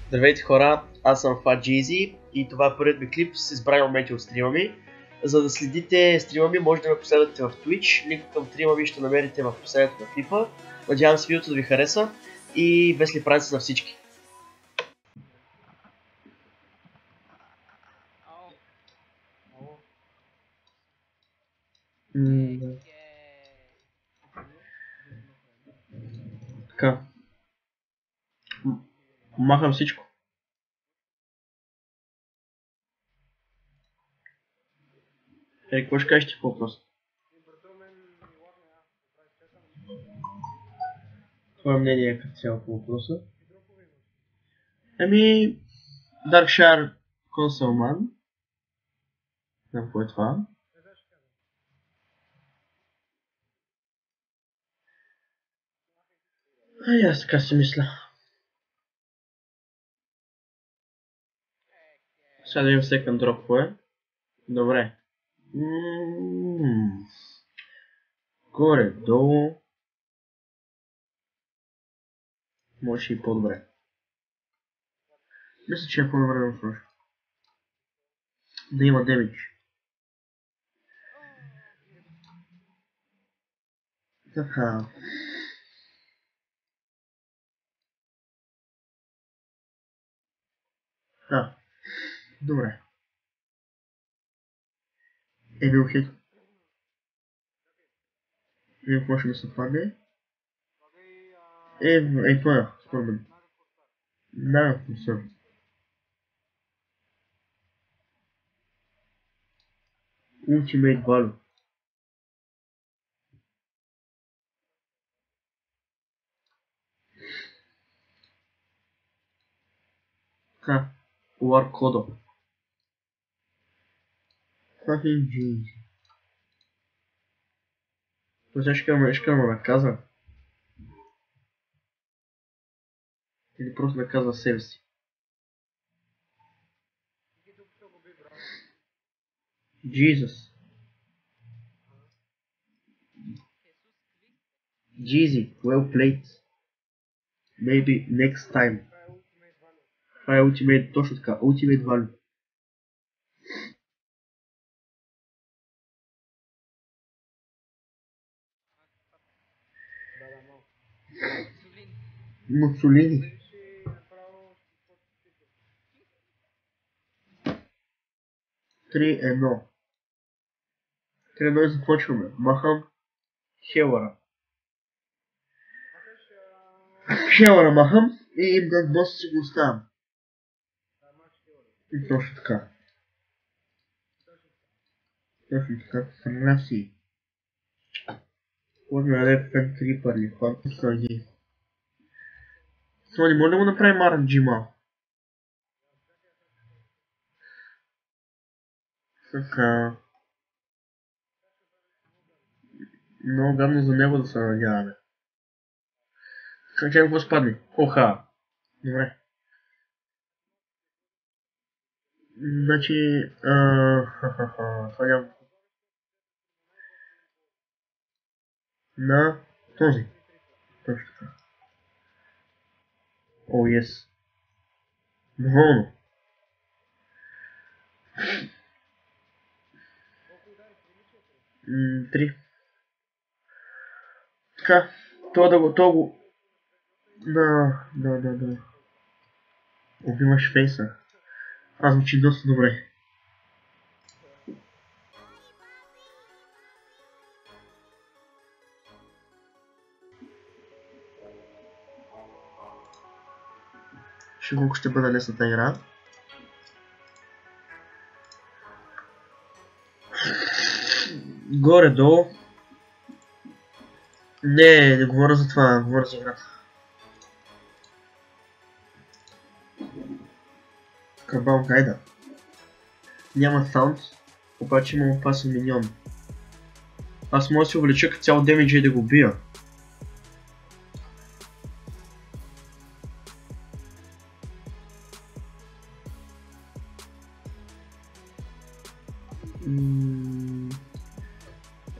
Здравейте хора, аз съм FatJeezy и това е първият ми клип с избрани моменти от стрима ми. За да следите стрима ми, може да ме последвате в Twitch, линк към стрима ми ще намерите в описанието на клипа. Надявам се видеото да ви хареса и весели празници на всички! Така. Махам всичко. Какво ще кажете по въпроса? Твое мнение е като цяло по въпроса? Darkshire Consoleman. Не знам какво е това. Аз така си мисля. Сега да имам second drop, кое е? Добре. Горе, долу. Може и по-добре. Мисля, че е по-добре да сложа. Да има демидж. Така. Добре. Бил хит. Какво може да се падне? Това е, според мен. Да, мисля. Ultimate Value. Така. War Kodo. Fucking jeez. Você acha que é uma casa? Ele próximo da casa service. Jesus. Jeezy, well played. Maybe next time. Това е Ultimate, точно така, Ultimate Value. Мусолини. 3-1. 3-1 и започваме. Махам Хелъра. Хелъра махам и им да босса си го оставям. И точно така. Точно така. Фраси. Може да даде Фен Трипър или Фантус Саги. Това не може да му направим RNG малко. Така. Много гадно за него да се надяваме. Чакай какво спадне. Оха. Добре. Значи... Слагам... На този. Точно така. О, ес. Доволно. Три. Така. Това го... Да. Убиваш фейса. Аз звучи доста добре. Колко ще бъде лесната игра. Горе-долу. Не говоря за това, говоря за играта. Кабал гайда. Няма саунд, обаче има опасен миньон. Аз мога да се увелича като цяло демиджа и да го бия.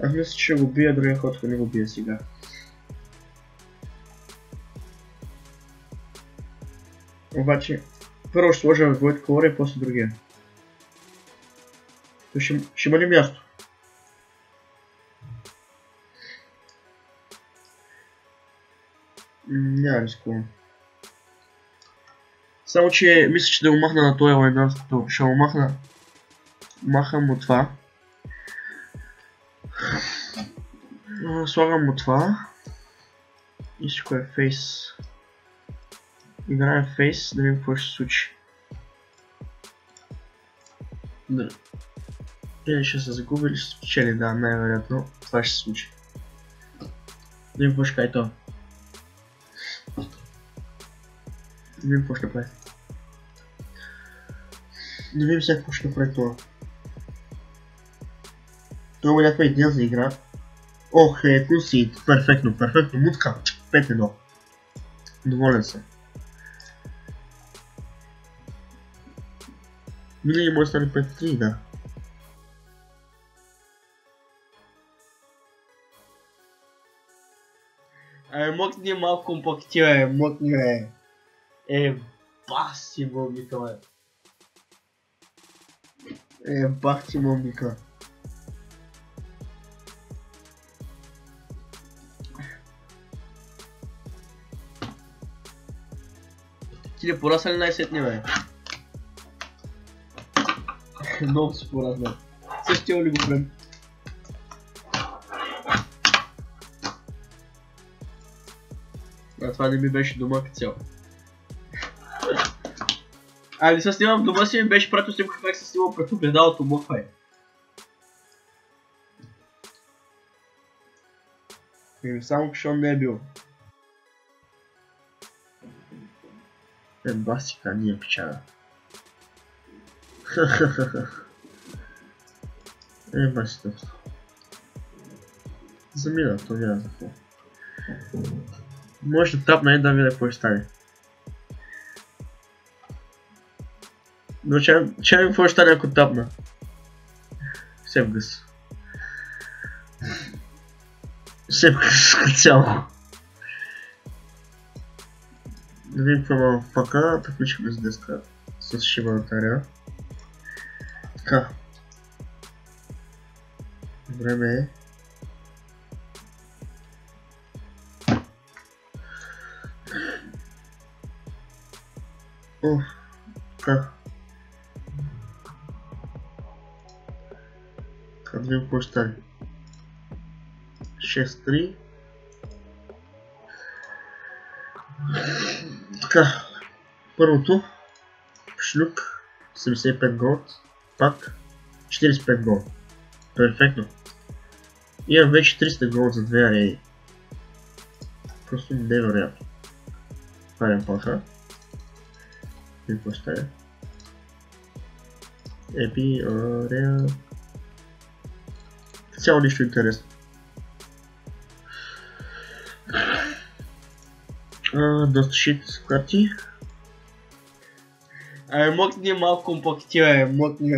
Аз мисля, че ще го бия другия ход, ако не го бия сега. Обаче Първо ще сложа Войт колора и после другия. То ще има ли място? Няма рискувам. Само че мисля, че да го махна на този лайнарското. Ще го махна. Махам му това. Слагам му това. И всичко е фейс. Играем фейс, да видим какво ще се случи. Да. Или ще се загуби, или ще се спечели, да, най-вероятно това ще се случи. Да видим какво ще каже това. Да видим какво ще прави. Да видим сега какво ще прави това. Това има някаква идея за игра. Ох, ето си, перфектно, мутка, 5-1. Доволен съм. Винаги може да стане 5-3, да. Мокни малко компактива, мокни баси момика, бахти момика. Ти ли порасна ли най-сетни, бе? Много си порасна. Същия ли го прем? А това не ми беше дома като цяло. Не се снимам дома си, ми беше пратил снимка как се снимам пред огледалото мохвай. Само Кшон не е бил. Басика ние печага. Басика. Замина, то няма за какво. Може да тапна и да видя какво ще стане. Но че какво ще стане ако тапна? Сев гъс. Сев гъс като цяло. Да видим какво има в пака, да включим с деска с шибаната арея. Така. Време е. Така. Така, да видим какво ще стане. 6-3. Така. Първото. Шлюк. 75 голд. Пак. 45 голд. Перфектно. Имам вече 300 голд за 2 арени. Просто невероятно. Правим паха. И какво ще е? Епи, арея. Цяло нищо интересно. Доста шит карти. Мокни малко компактива, мокни